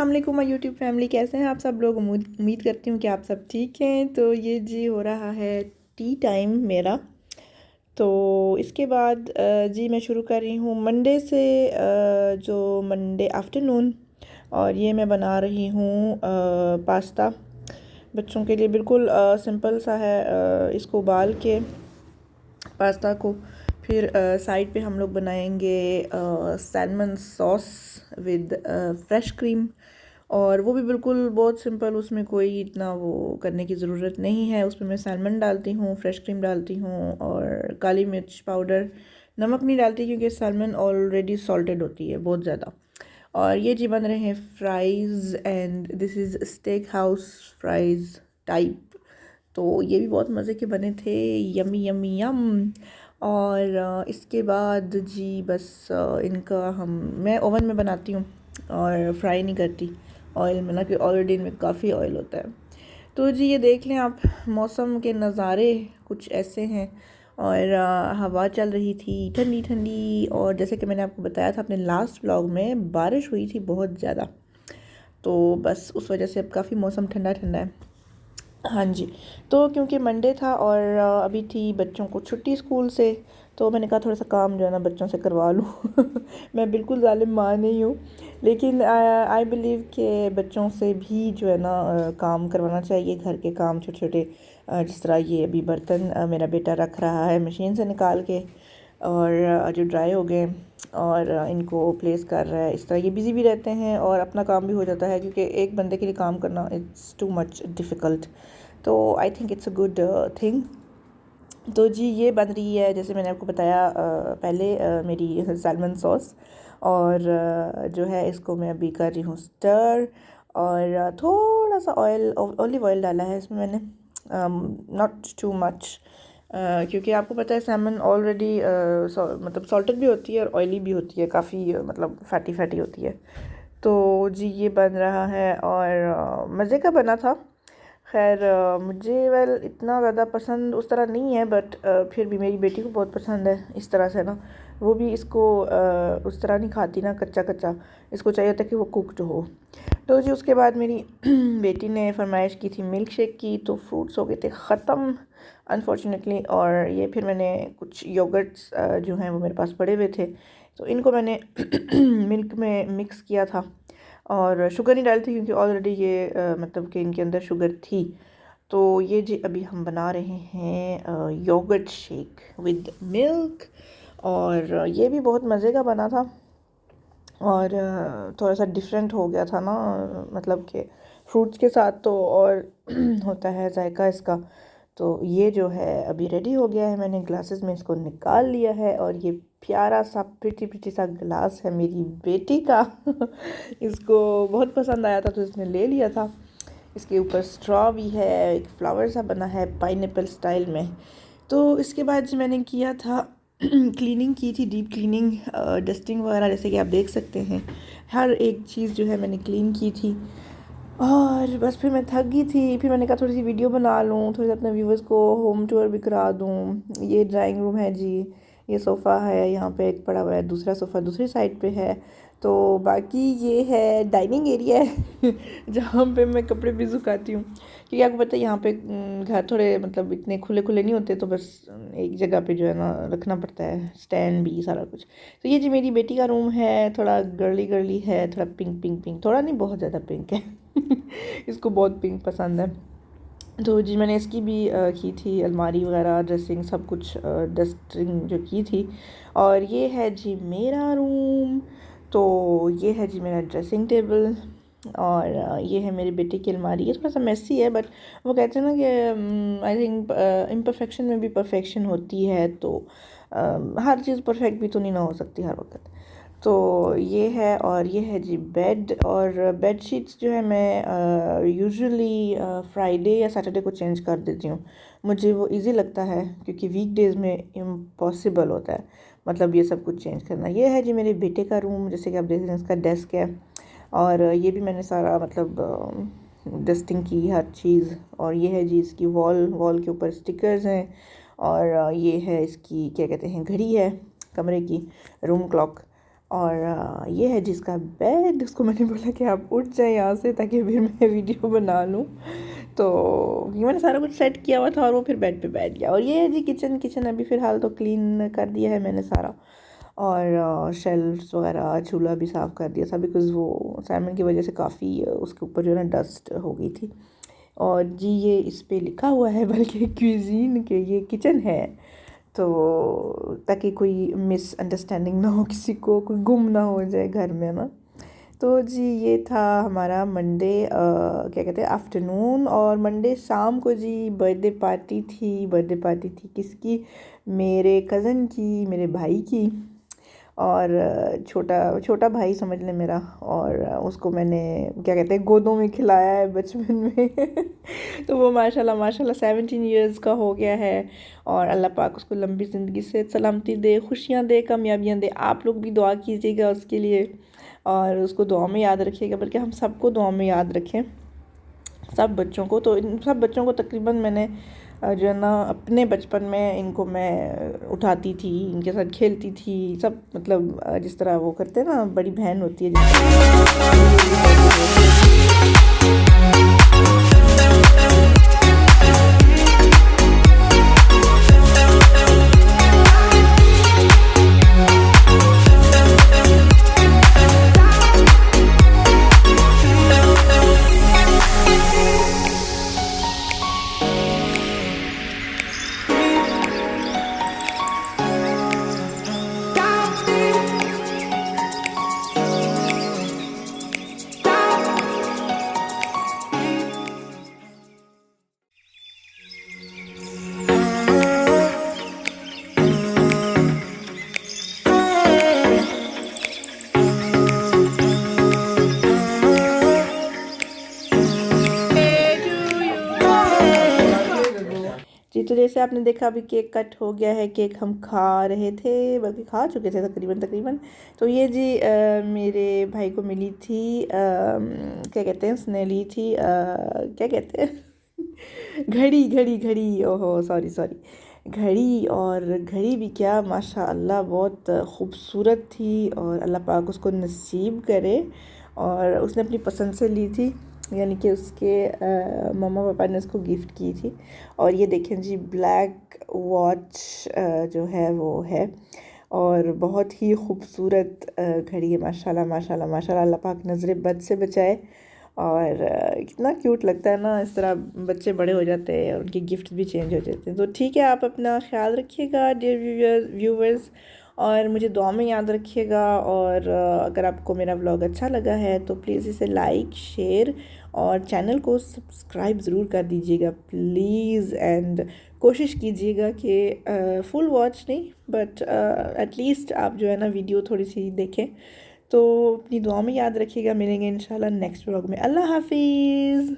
अस्सलाम वालेकुम my YouTube family, कैसे हैं आप सब लोग। उम्मीद करती हूँ कि आप सब ठीक हैं। तो ये जी हो रहा है टी टाइम मेरा। तो इसके बाद जी मैं शुरू कर रही हूँ मंडे से, जो मंडे आफ्टरनून। और ये मैं बना रही हूँ पास्ता बच्चों के लिए। बिल्कुल सिंपल सा है। इसको उबाल के पास्ता को फिर साइड पे हम लोग बनाएंगे salmon sauce with fresh cream. और वो भी बिल्कुल बहुत सिंपल, उसमें कोई इतना वो करने की ज़रूरत नहीं है। उसमें मैं सैलमन डालती हूँ, फ्रेश क्रीम डालती हूँ और काली मिर्च पाउडर। नमक नहीं डालती क्योंकि सैलमन ऑलरेडी सॉल्टेड होती है बहुत ज़्यादा। और ये जी बन रहे हैं fries, and this is stake house fries type. तो ये भी बहुत मज़े के बने थे, यमी यमी यम। और इसके बाद जी बस इनका मैं ओवन में बनाती हूँ और फ्राई नहीं करती ऑयल में ना, कि ऑलरेडी इनमें काफ़ी ऑयल होता है। तो जी ये देख लें आप, मौसम के नज़ारे कुछ ऐसे हैं। और हवा चल रही थी ठंडी ठंडी। और जैसे कि मैंने आपको बताया था अपने लास्ट व्लॉग में, बारिश हुई थी बहुत ज़्यादा। तो बस उस वजह से अब काफ़ी मौसम ठंडा ठंडा है। हाँ जी। तो क्योंकि मंडे था और अभी थी बच्चों को छुट्टी स्कूल से, तो मैंने कहा थोड़ा सा काम जो है ना बच्चों से करवा लूँ। मैं बिल्कुल जालिम माँ नहीं हूँ, लेकिन आई बिलीव कि बच्चों से भी जो है ना काम करवाना चाहिए, घर के काम छोटे छोटे। जिस तरह ये अभी बर्तन मेरा बेटा रख रहा है मशीन से निकाल के, और जो ड्राई हो गए, और इनको प्लेस कर रहा है। इस तरह ये बिज़ी भी रहते हैं और अपना काम भी हो जाता है, क्योंकि एक बंदे के लिए काम करना इट्स टू मच डिफ़िकल्ट। तो I think it's a good thing. तो जी ये बन रही है, जैसे मैंने आपको बताया पहले, मेरी सैलमन सॉस। और जो है इसको मैं अभी कर रही हूँ स्टर। और थोड़ा सा ऑलिव ऑयल डाला है इसमें मैंने, नॉट टू मच, क्योंकि आपको पता है सैलमन ऑलरेडी मतलब सॉल्टेड भी होती है और ऑयली भी होती है, काफ़ी मतलब फैटी फैटी होती है। तो जी ये बन रहा है और मज़े का बना था। खैर मुझे इतना ज़्यादा पसंद उस तरह नहीं है, बट फिर भी मेरी बेटी को बहुत पसंद है इस तरह से ना। वो भी इसको उस तरह नहीं खाती ना, कच्चा कच्चा। इसको चाहिए था कि वो कुक्ड हो। तो जी उसके बाद मेरी बेटी ने फरमाइश की थी मिल्क शेक की, तो फ्रूट्स हो गए थे ख़त्म अनफॉर्चुनेटली। और ये फिर मैंने कुछ योगर्ट्स जो हैं वो मेरे पास पड़े हुए थे, तो इनको मैंने मिल्क में मिक्स किया था। और शुगर नहीं डाली थी क्योंकि ऑलरेडी ये मतलब कि इनके अंदर शुगर थी। तो ये जी अभी हम बना रहे हैं योगर्ट शेक विद मिल्क। और ये भी बहुत मज़े का बना था। और थोड़ा सा डिफरेंट हो गया था ना, मतलब कि फ्रूट्स के साथ तो और होता है जायका इसका। तो ये जो है अभी रेडी हो गया है, मैंने ग्लासेस में इसको निकाल लिया है। और ये प्यारा सा प्रिटी सा ग्लास है मेरी बेटी का। इसको बहुत पसंद आया था तो इसने ले लिया था। इसके ऊपर स्ट्रॉ भी है, एक फ्लावर सा बना है पाइनएप्पल स्टाइल में। तो इसके बाद जो मैंने किया था क्लीनिंग की थी, डीप क्लीनिंग, डस्टिंग वगैरह, जैसे कि आप देख सकते हैं हर एक चीज़ जो है मैंने क्लीन की थी। और बस फिर मैं थक गई थी, फिर मैंने कहा थोड़ी सी वीडियो बना लूँ, थोड़ी सी अपने व्यूवर्स को होम टूर भी करा दूँ। ये ड्राइंग रूम है जी, ये सोफ़ा है, यहाँ पे एक पड़ा हुआ है, दूसरा सोफ़ा दूसरी साइड पे है। तो बाकी ये है डाइनिंग एरिया है जहाँ पे मैं कपड़े भी सुखाती हूँ, क्योंकि आपको पता है यहाँ पे घर थोड़े मतलब इतने खुले खुले नहीं होते, तो बस एक जगह पे जो है ना रखना पड़ता है, स्टैंड भी सारा कुछ। तो ये जी मेरी बेटी का रूम है, थोड़ा गर्ली गर्ली है, थोड़ा पिंक पिंक पिंक, थोड़ा नहीं बहुत ज़्यादा पिंक है। इसको बहुत पिंक पसंद है। तो जी मैंने इसकी भी की थी अलमारी वगैरह, ड्रेसिंग सब कुछ, डस्टिंग जो की थी। और ये है जी मेरा रूम। तो ये है जी मेरा ड्रेसिंग टेबल। और ये है मेरे बेटे की अलमारी। ये थोड़ा सा मेसी है, बट वो कहते हैं ना कि आई थिंक इम्परफेक्शन में भी परफेक्शन होती है। तो हर चीज़ परफेक्ट भी तो नहीं ना हो सकती हर वक्त। तो ये है, और ये है जी बेड। और बेड शीट्स जो है मैं यूजुअली फ्राइडे या सैटरडे को चेंज कर देती हूँ। मुझे वो इजी लगता है, क्योंकि वीकडेज़ में इम्पॉसिबल होता है मतलब ये सब कुछ चेंज करना। ये है जी मेरे बेटे का रूम, जैसे कि आप देख रहे हैं इसका डेस्क है। और ये भी मैंने सारा मतलब डस्टिंग की हर चीज़। और ये है जी इसकी वॉल के ऊपर स्टिकर्स हैं। और ये है इसकी क्या कहते हैं घड़ी है, कमरे की रूम क्लॉक। और ये है जिसका बेड। उसको मैंने बोला कि आप उठ जाए यहाँ से ताकि फिर मैं वीडियो बना लूँ। तो ये मैंने सारा कुछ सेट किया हुआ था और वो फिर बेड पे बैठ गया। और ये है जी किचन। किचन अभी फ़िलहाल तो क्लीन कर दिया है मैंने सारा, और शेल्फ्स वगैरह चूल्हा भी साफ़ कर दिया था, बिकॉज़ वो साइमन की वजह से काफ़ी उसके ऊपर जो है ना डस्ट हो गई थी। और जी ये इस पे लिखा हुआ है बल्कि क्यूजीन के ये किचन है, तो ताकि कोई मिसअंडरस्टैंडिंग ना हो, किसी को कोई गुम ना हो जाए घर में ना। तो जी ये था हमारा मंडे क्या कहते हैं आफ्टरनून। और मंडे शाम को जी बर्थडे पार्टी थी। बर्थडे पार्टी थी किसकी? मेरे कज़न की, मेरे भाई की। और छोटा छोटा भाई समझ लें मेरा। और उसको मैंने क्या कहते हैं गोदों में खिलाया है बचपन में तो वो माशाल्लाह माशाल्लाह 17 इयर्स का हो गया है। और अल्लाह पाक उसको लंबी ज़िंदगी से सलामती दे, खुशियाँ दे, कामयाबियाँ दे। आप लोग भी दुआ कीजिएगा उसके लिए और उसको दुआ में याद रखिएगा, बल्कि हम सबको दुआ में याद रखें, सब बच्चों को। तो इन सब बच्चों को तकरीबन मैंने जो है ना अपने बचपन में इनको मैं उठाती थी, इनके साथ खेलती थी सब, मतलब जिस तरह वो करते हैं ना बड़ी बहन होती है जिस जी। तो जैसे आपने देखा अभी केक कट हो गया है। केक हम खा रहे थे, बल्कि खा चुके थे तकरीबन। तो ये जी मेरे भाई को मिली थी क्या कहते हैं, उसने ली थी क्या कहते हैं घड़ी घड़ी घड़ी, ओहो सॉरी सॉरी, घड़ी। और घड़ी भी क्या माशाअल्लाह बहुत ख़ूबसूरत थी, और अल्लाह पाक उसको नसीब करे। और उसने अपनी पसंद से ली थी, यानी कि उसके मम्मा पापा ने उसको गिफ्ट की थी। और ये देखें जी ब्लैक वॉच जो है वो है, और बहुत ही खूबसूरत घड़ी है माशाल्लाह माशाल्लाह माशाल्लाह। अल्लाह पाक नज़र बद से बचाए। और कितना क्यूट लगता है ना, इस तरह बच्चे बड़े हो जाते हैं और उनके गिफ्ट भी चेंज हो जाते हैं। तो ठीक है, आप अपना ख्याल रखिएगा डियर व्यूवर्स, और मुझे दुआ में याद रखिएगा। और अगर आपको मेरा व्लॉग अच्छा लगा है तो प्लीज़ इसे लाइक, शेयर और चैनल को सब्सक्राइब ज़रूर कर दीजिएगा प्लीज़। एंड कोशिश कीजिएगा कि फुल वॉच नहीं, बट एटलीस्ट आप जो है ना वीडियो थोड़ी सी देखें। तो अपनी दुआ में याद रखिएगा। मिलेंगे इंशाल्लाह नेक्स्ट व्लॉग में। अल्लाह हाफिज़।